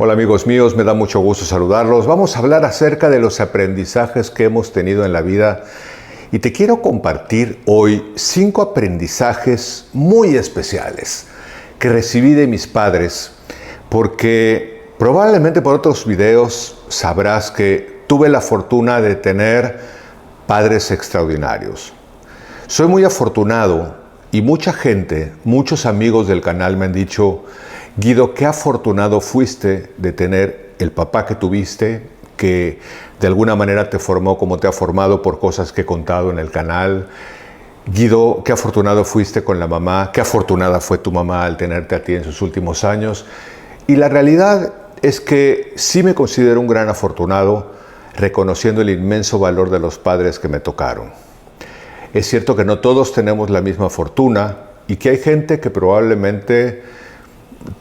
Hola amigos míos, me da mucho gusto saludarlos. Vamos a hablar acerca de los aprendizajes que hemos tenido en la vida y te quiero compartir hoy 5 aprendizajes muy especiales que recibí de mis padres, porque probablemente por otros videos sabrás que tuve la fortuna de tener padres extraordinarios. Soy muy afortunado y mucha gente, muchos amigos del canal me han dicho: Guido, qué afortunado fuiste de tener el papá que tuviste, que de alguna manera te formó como te ha formado por cosas que he contado en el canal. Guido, qué afortunado fuiste con la mamá, qué afortunada fue tu mamá al tenerte a ti en sus últimos años. Y la realidad es que sí me considero un gran afortunado, reconociendo el inmenso valor de los padres que me tocaron. Es cierto que no todos tenemos la misma fortuna y que hay gente que probablemente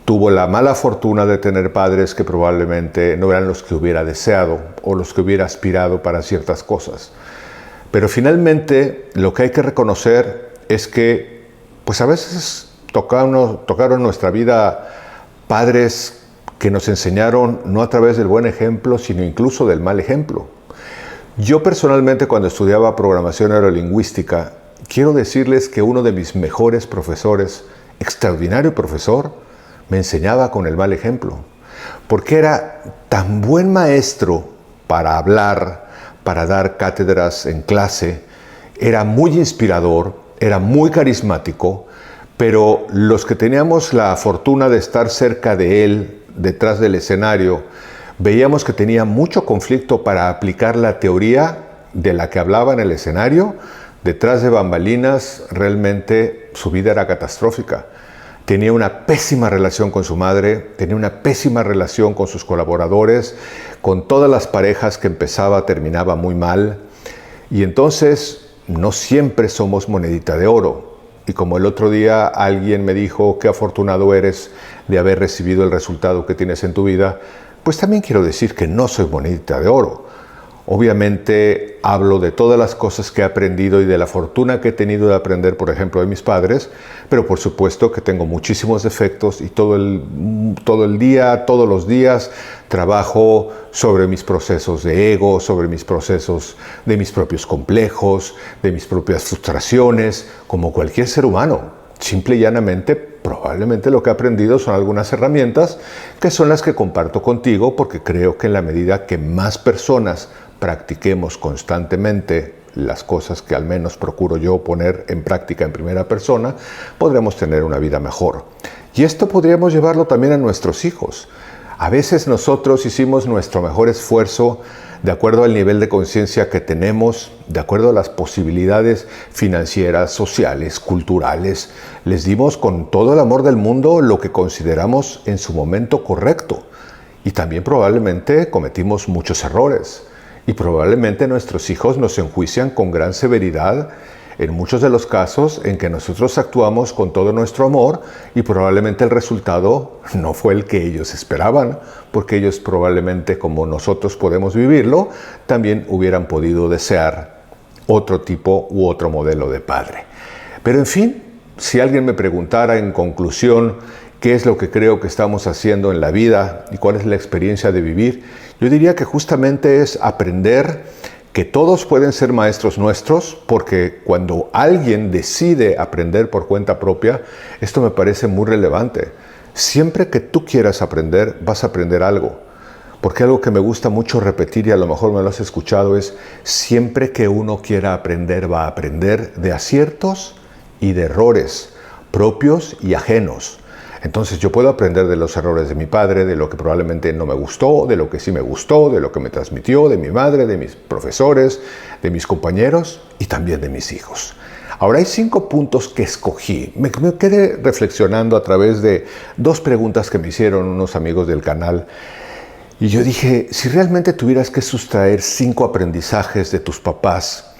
tuvo la mala fortuna de tener padres que probablemente no eran los que hubiera deseado o los que hubiera aspirado para ciertas cosas. Pero finalmente lo que hay que reconocer es que pues a veces tocaron nuestra vida padres que nos enseñaron no a través del buen ejemplo, sino incluso del mal ejemplo. Yo personalmente, cuando estudiaba programación neurolingüística, quiero decirles que uno de mis mejores profesores, extraordinario profesor, me enseñaba con el mal ejemplo, porque era tan buen maestro para hablar, para dar cátedras en clase, era muy inspirador, era muy carismático, pero los que teníamos la fortuna de estar cerca de él, detrás del escenario, veíamos que tenía mucho conflicto para aplicar la teoría de la que hablaba en el escenario. Detrás de bambalinas, realmente su vida era catastrófica. Tenía una pésima relación con su madre, tenía una pésima relación con sus colaboradores, con todas las parejas que empezaba terminaba muy mal. Y entonces no siempre somos monedita de oro. Y como el otro día alguien me dijo qué afortunado eres de haber recibido el resultado que tienes en tu vida, pues también quiero decir que no soy monedita de oro. Obviamente hablo de todas las cosas que he aprendido y de la fortuna que he tenido de aprender, por ejemplo, de mis padres, pero por supuesto que tengo muchísimos defectos y todo el día, todos los días, trabajo sobre mis procesos de ego, sobre mis procesos de mis propios complejos, de mis propias frustraciones, como cualquier ser humano. Simple y llanamente, probablemente lo que he aprendido son algunas herramientas que son las que comparto contigo, porque creo que en la medida que más personas practiquemos constantemente las cosas que al menos procuro yo poner en práctica en primera persona, podremos tener una vida mejor. Y esto podríamos llevarlo también a nuestros hijos. A veces nosotros hicimos nuestro mejor esfuerzo de acuerdo al nivel de conciencia que tenemos, de acuerdo a las posibilidades financieras, sociales, culturales. Les dimos con todo el amor del mundo lo que consideramos en su momento correcto. Y también probablemente cometimos muchos errores. Y probablemente nuestros hijos nos enjuician con gran severidad en muchos de los casos en que nosotros actuamos con todo nuestro amor y probablemente el resultado no fue el que ellos esperaban, porque ellos probablemente, como nosotros podemos vivirlo, también hubieran podido desear otro tipo u otro modelo de padre. Pero en fin, si alguien me preguntara en conclusión qué es lo que creo que estamos haciendo en la vida y cuál es la experiencia de vivir, yo diría que justamente es aprender que todos pueden ser maestros nuestros, porque cuando alguien decide aprender por cuenta propia, esto me parece muy relevante. Siempre que tú quieras aprender, vas a aprender algo. Porque algo que me gusta mucho repetir, y a lo mejor me lo has escuchado, es: siempre que uno quiera aprender, va a aprender de aciertos y de errores, propios y ajenos. Entonces yo puedo aprender de los errores de mi padre, de lo que probablemente no me gustó, de lo que sí me gustó, de lo que me transmitió, de mi madre, de mis profesores, de mis compañeros y también de mis hijos. Ahora hay 5 puntos que escogí. Me quedé reflexionando a través de 2 preguntas que me hicieron unos amigos del canal. Y yo dije, si realmente tuvieras que sustraer 5 aprendizajes de tus papás,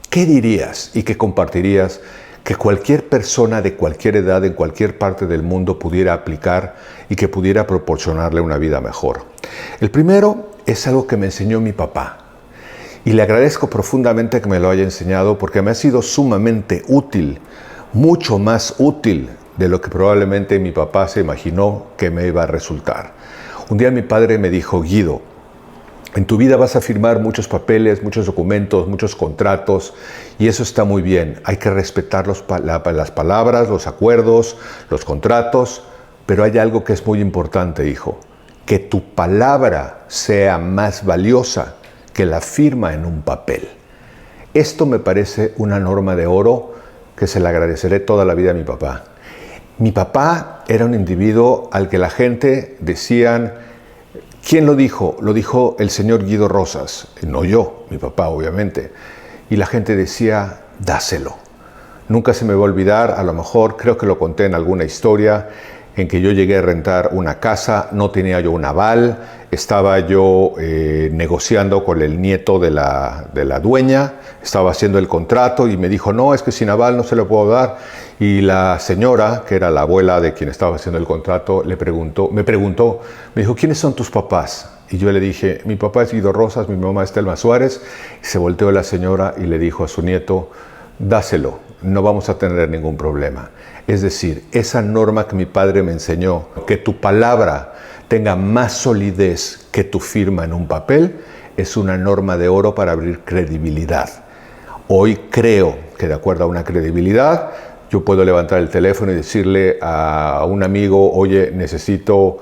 ¿qué dirías y qué compartirías que cualquier persona de cualquier edad, en cualquier parte del mundo pudiera aplicar y que pudiera proporcionarle una vida mejor? El primero es algo que me enseñó mi papá. Y le agradezco profundamente que me lo haya enseñado, porque me ha sido sumamente útil, mucho más útil de lo que probablemente mi papá se imaginó que me iba a resultar. Un día mi padre me dijo: Guido, en tu vida vas a firmar muchos papeles, muchos documentos, muchos contratos, y eso está muy bien. Hay que respetar las palabras, los acuerdos, los contratos, pero hay algo que es muy importante, hijo: que tu palabra sea más valiosa que la firma en un papel. Esto me parece una norma de oro que se le agradeceré toda la vida a mi papá. Mi papá era un individuo al que la gente decían: ¿quién lo dijo? Lo dijo el señor Guido Rosas, no yo, mi papá obviamente. Y la gente decía: dáselo. Nunca se me va a olvidar, a lo mejor creo que lo conté en alguna historia, en que yo llegué a rentar una casa, no tenía yo un aval, estaba yo negociando con el nieto de la dueña, estaba haciendo el contrato y me dijo: no, es que sin aval no se lo puedo dar. Y la señora, que era la abuela de quien estaba haciendo el contrato, me preguntó, me dijo: ¿quiénes son tus papás? Y yo le dije: mi papá es Guido Rosas, mi mamá es Telma Suárez. Y se volteó la señora y le dijo a su nieto: dáselo, no vamos a tener ningún problema. Es decir, esa norma que mi padre me enseñó, que tu palabra tenga más solidez que tu firma en un papel, es una norma de oro para abrir credibilidad. Hoy creo que, de acuerdo a una credibilidad, yo puedo levantar el teléfono y decirle a un amigo: oye, necesito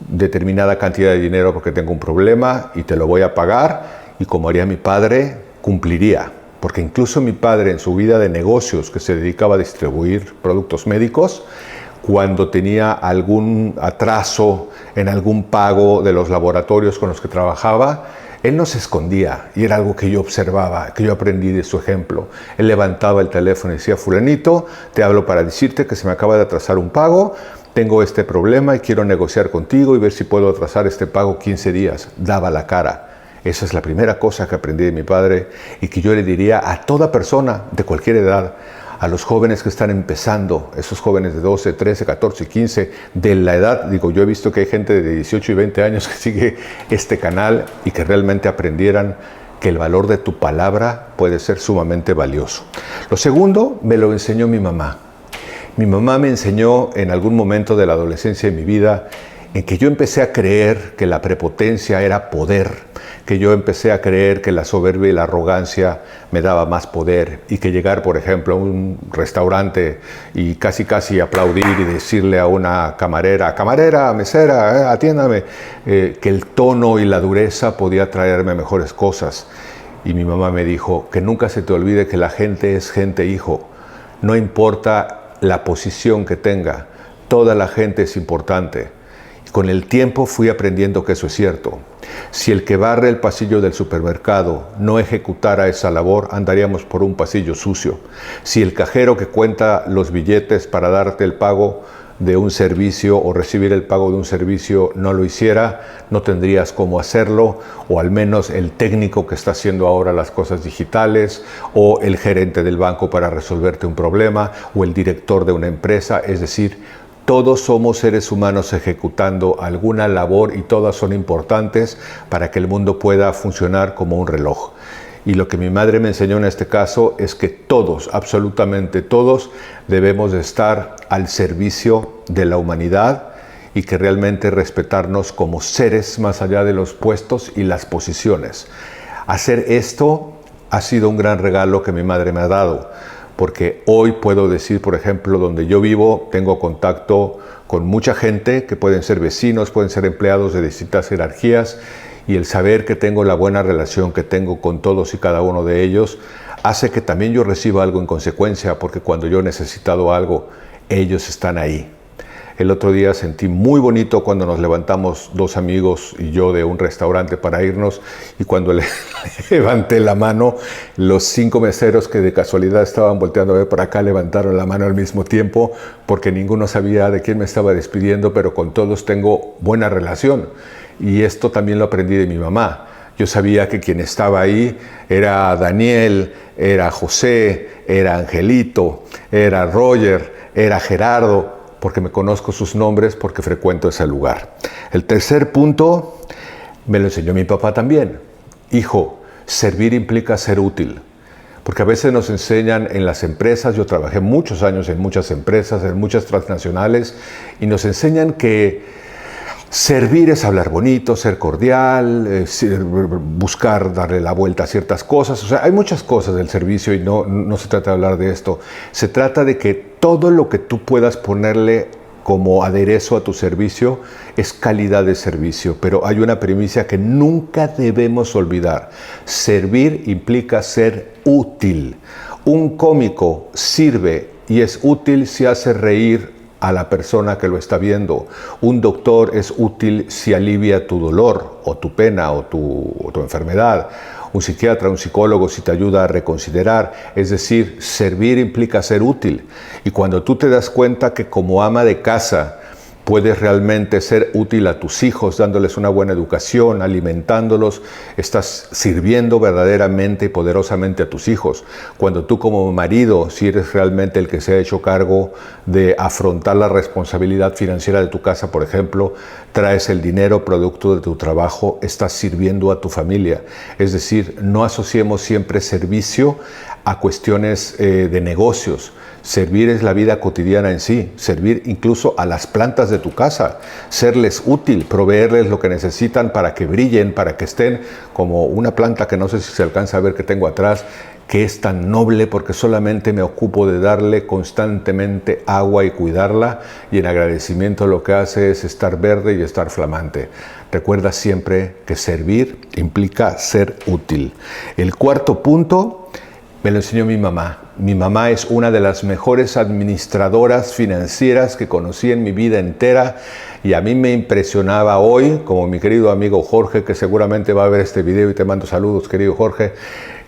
determinada cantidad de dinero porque tengo un problema y te lo voy a pagar, y como haría mi padre, cumpliría. Porque incluso mi padre, en su vida de negocios, que se dedicaba a distribuir productos médicos, cuando tenía algún atraso en algún pago de los laboratorios con los que trabajaba, él no se escondía, y era algo que yo observaba, que yo aprendí de su ejemplo. Él levantaba el teléfono y decía: fulanito, te hablo para decirte que se me acaba de atrasar un pago, tengo este problema y quiero negociar contigo y ver si puedo atrasar este pago 15 días. Daba la cara. Esa es la primera cosa que aprendí de mi padre y que yo le diría a toda persona de cualquier edad, a los jóvenes que están empezando, esos jóvenes de 12, 13, 14, 15, de la edad. Digo, yo he visto que hay gente de 18 y 20 años que sigue este canal y que realmente aprendieran que el valor de tu palabra puede ser sumamente valioso. Lo segundo me lo enseñó mi mamá. Mi mamá me enseñó en algún momento de la adolescencia de mi vida en que yo empecé a creer que la prepotencia era poder, que yo empecé a creer que la soberbia y la arrogancia me daba más poder, y que llegar, por ejemplo, a un restaurante y casi aplaudir y decirle a una camarera: camarera, mesera, atiéndame, que el tono y la dureza podía traerme mejores cosas. Y mi mamá me dijo: que nunca se te olvide que la gente es gente, hijo. No importa la posición que tenga, toda la gente es importante. Con el tiempo fui aprendiendo que eso es cierto. Si el que barre el pasillo del supermercado no ejecutara esa labor, andaríamos por un pasillo sucio. Si el cajero que cuenta los billetes para darte el pago de un servicio o recibir el pago de un servicio no lo hiciera, no tendrías cómo hacerlo, o al menos el técnico que está haciendo ahora las cosas digitales, o el gerente del banco para resolverte un problema, o el director de una empresa. Es decir, todos somos seres humanos ejecutando alguna labor y todas son importantes para que el mundo pueda funcionar como un reloj. Y lo que mi madre me enseñó en este caso es que todos, absolutamente todos, debemos de estar al servicio de la humanidad y que realmente respetarnos como seres más allá de los puestos y las posiciones. Hacer esto ha sido un gran regalo que mi madre me ha dado. Porque hoy puedo decir, por ejemplo, donde yo vivo, tengo contacto con mucha gente que pueden ser vecinos, pueden ser empleados de distintas jerarquías, y el saber que tengo la buena relación que tengo con todos y cada uno de ellos hace que también yo reciba algo en consecuencia, porque cuando yo he necesitado algo, ellos están ahí. El otro día sentí muy bonito cuando nos levantamos dos amigos y yo de un restaurante para irnos, y cuando le levanté la mano, los 5 meseros que de casualidad estaban volteando a ver para acá levantaron la mano al mismo tiempo, porque ninguno sabía de quién me estaba despidiendo, pero con todos tengo buena relación. Y esto también lo aprendí de mi mamá. Yo sabía que quien estaba ahí era Daniel, era José, era Angelito, era Roger, era Gerardo, porque me conozco sus nombres, porque frecuento ese lugar. El tercer punto me lo enseñó mi papá también. Hijo, servir implica ser útil. Porque a veces nos enseñan en las empresas, yo trabajé muchos años en muchas empresas, en muchas transnacionales, y nos enseñan que Servir es hablar bonito, ser cordial, buscar darle la vuelta a ciertas cosas. O sea, hay muchas cosas del servicio y no se trata de hablar de esto. Se trata de que todo lo que tú puedas ponerle como aderezo a tu servicio es calidad de servicio. Pero hay una premisa que nunca debemos olvidar. Servir implica ser útil. Un cómico sirve y es útil si hace reír a la persona que lo está viendo. Un doctor es útil si alivia tu dolor o tu pena o tu enfermedad. Un psiquiatra, un psicólogo si te ayuda a reconsiderar. Es decir, servir implica ser útil. Y cuando tú te das cuenta que como ama de casa puedes realmente ser útil a tus hijos, dándoles una buena educación, alimentándolos, estás sirviendo verdaderamente y poderosamente a tus hijos. Cuando tú como marido, si eres realmente el que se ha hecho cargo de afrontar la responsabilidad financiera de tu casa, por ejemplo, traes el dinero producto de tu trabajo, estás sirviendo a tu familia. Es decir, no asociemos siempre servicio a cuestiones de negocios. Servir es la vida cotidiana en sí, servir incluso a las plantas de tu casa, serles útil, proveerles lo que necesitan para que brillen, para que estén como una planta que no sé si se alcanza a ver que tengo atrás, que es tan noble porque solamente me ocupo de darle constantemente agua y cuidarla, y en agradecimiento lo que hace es estar verde y estar flamante. Recuerda siempre que servir implica ser útil. El cuarto punto me lo enseñó mi mamá. Mi mamá es una de las mejores administradoras financieras que conocí en mi vida entera, y a mí me impresionaba hoy, como mi querido amigo Jorge, que seguramente va a ver este video y te mando saludos, querido Jorge,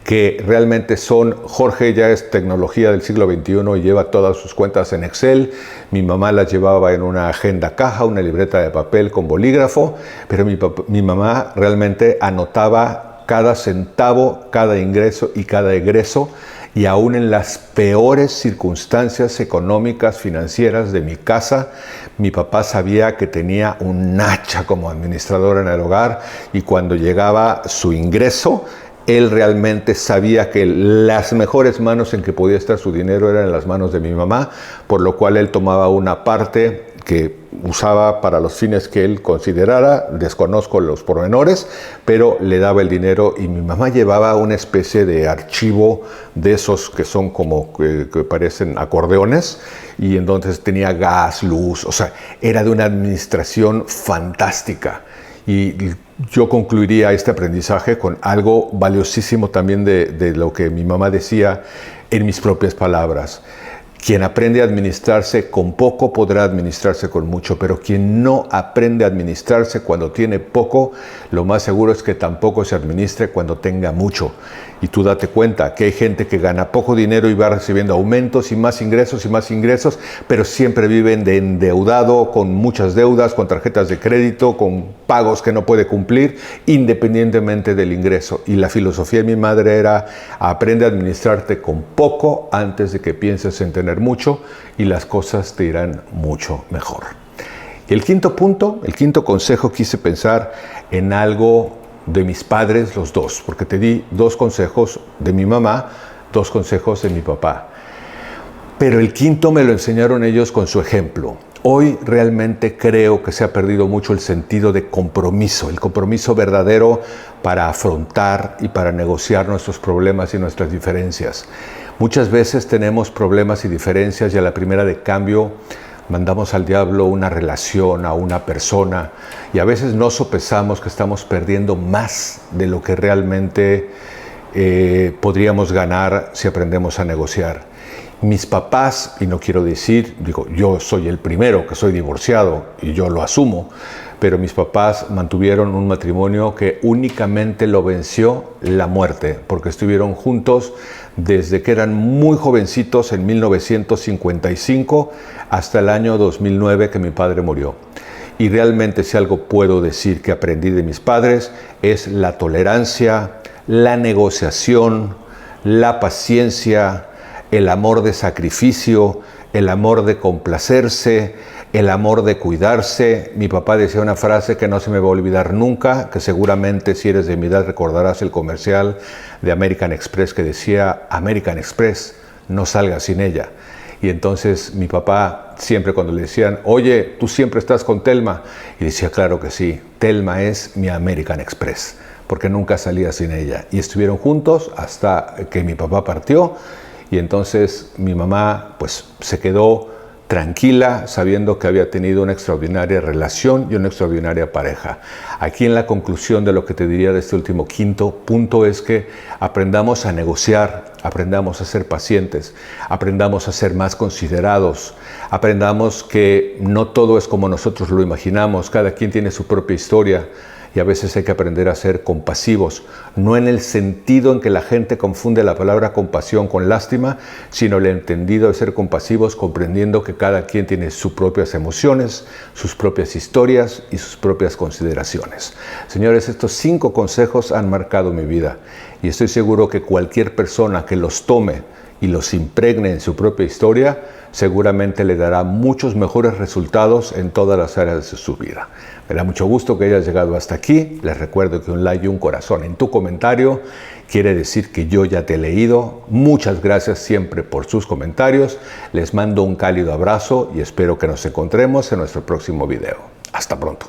que realmente Jorge ya es tecnología del siglo XXI y lleva todas sus cuentas en Excel. Mi mamá las llevaba en una agenda caja, una libreta de papel con bolígrafo, pero mi mamá realmente anotaba cada centavo, cada ingreso y cada egreso, y aún en las peores circunstancias económicas, financieras de mi casa, mi papá sabía que tenía un hacha como administrador en el hogar, y cuando llegaba su ingreso, él realmente sabía que las mejores manos en que podía estar su dinero eran en las manos de mi mamá, por lo cual él tomaba una parte que usaba para los fines que él considerara, desconozco los pormenores, pero le daba el dinero, y mi mamá llevaba una especie de archivo de esos que son como que parecen acordeones, y entonces tenía gas, luz, o sea, era de una administración fantástica. Y yo concluiría este aprendizaje con algo valiosísimo también de lo que mi mamá decía en mis propias palabras. Quien aprende a administrarse con poco podrá administrarse con mucho, pero quien no aprende a administrarse cuando tiene poco, lo más seguro es que tampoco se administre cuando tenga mucho. Y tú date cuenta que hay gente que gana poco dinero y va recibiendo aumentos y más ingresos, pero siempre viven de endeudado, con muchas deudas, con tarjetas de crédito, con pagos que no puede cumplir, independientemente del ingreso. Y la filosofía de mi madre era: aprende a administrarte con poco antes de que pienses en tener mucho, y las cosas te irán mucho mejor. Y el quinto punto, el quinto consejo, quise pensar en algo de mis padres, los dos, porque te di 2 consejos de mi mamá, 2 consejos de mi papá. Pero el quinto me lo enseñaron ellos con su ejemplo. Hoy realmente creo que se ha perdido mucho el sentido de compromiso, el compromiso verdadero para afrontar y para negociar nuestros problemas y nuestras diferencias. Muchas veces tenemos problemas y diferencias, y a la primera de cambio mandamos al diablo una relación, a una persona, y a veces no sopesamos que estamos perdiendo más de lo que realmente podríamos ganar si aprendemos a negociar. Mis papás, y no quiero decir, yo soy el primero que soy divorciado y yo lo asumo, pero mis papás mantuvieron un matrimonio que únicamente lo venció la muerte, porque estuvieron juntos desde que eran muy jovencitos en 1955 hasta el año 2009 que mi padre murió. Y realmente, si algo puedo decir que aprendí de mis padres, es la tolerancia, la negociación, la paciencia, el amor de sacrificio, el amor de complacerse, el amor de cuidarse. Mi papá decía una frase que no se me va a olvidar nunca, que seguramente si eres de mi edad recordarás el comercial de American Express que decía: American Express, no salgas sin ella. Y entonces mi papá siempre cuando le decían, oye, tú siempre estás con Telma, y decía, claro que sí, Telma es mi American Express, porque nunca salía sin ella. Y estuvieron juntos hasta que mi papá partió, y entonces mi mamá pues se quedó tranquila, sabiendo que había tenido una extraordinaria relación y una extraordinaria pareja. Aquí en la conclusión de lo que te diría de este último quinto punto es que aprendamos a negociar, aprendamos a ser pacientes, aprendamos a ser más considerados, aprendamos que no todo es como nosotros lo imaginamos, cada quien tiene su propia historia. Y a veces hay que aprender a ser compasivos, no en el sentido en que la gente confunde la palabra compasión con lástima, sino el entendido de ser compasivos comprendiendo que cada quien tiene sus propias emociones, sus propias historias y sus propias consideraciones. Señores, estos 5 consejos han marcado mi vida y estoy seguro que cualquier persona que los tome y los impregne en su propia historia, seguramente le dará muchos mejores resultados en todas las áreas de su vida. Me da mucho gusto que hayas llegado hasta aquí. Les recuerdo que un like y un corazón en tu comentario quiere decir que yo ya te he leído. Muchas gracias siempre por sus comentarios. Les mando un cálido abrazo y espero que nos encontremos en nuestro próximo video. Hasta pronto.